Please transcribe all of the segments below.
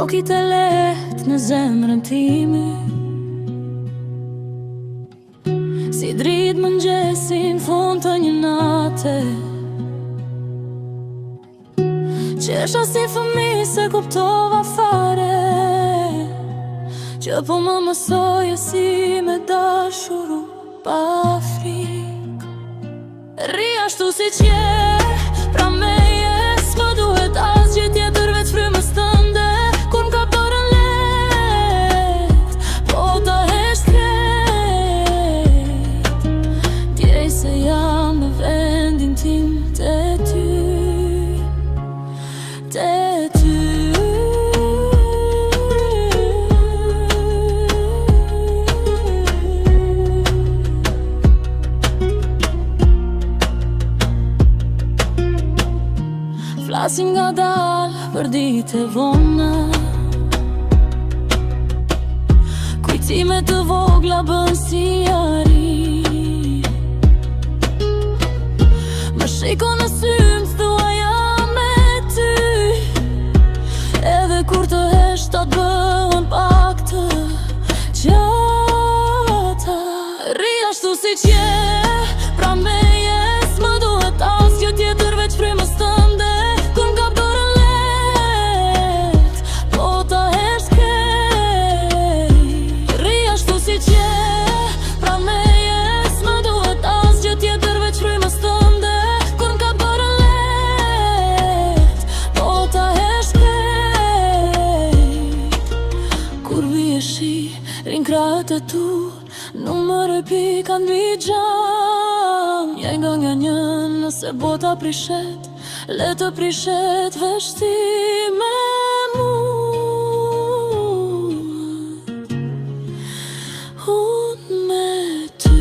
kokit e lehtë në zemrën time, si dritë mëngjesin fund të një nate. Qesha si fëmijë se kuptova fare, që po më mësoje si me dashuru pa frikë. Rri ashtu si qje, pra meje s'më duhet asgjë tjetër veç frymës tënde. Kur m'ka dorën lehtë, po ta hesh krejt, djej se jam në vendin tim te ty. Flasim nga dalë për dite vona, kujtime të vogla bën si ari. Më shiko në symë thua jam me ty, edhe kur të heshtat bëhen pak të gjata. Rri ashtu si qje, pra meje s'më duhet asgjë tjetër veç frymës tënde. Rin krahët e tu, numër e pika mbi gjam. Jaj nga një nëse bota prishet, le të prishet veç ti me mu. Unë me ty.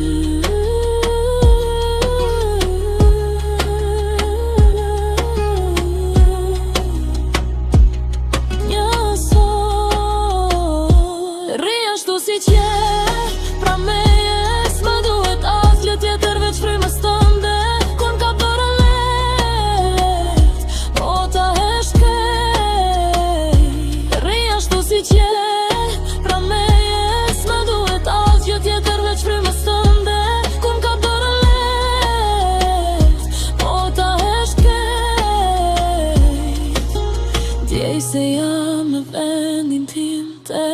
Si qje, pra meje s'më duhet asgjë tjetër veç frymës tënde. Kur m'ka dorën lehtë, po ta hesh krejt. Rri ashtu si qje, pra meje s'më duhet asgjë tjetër veç frymës tënde. Kur m'ka dorën lehtë, po ta hesh krejt, djej se jam në vendin tim te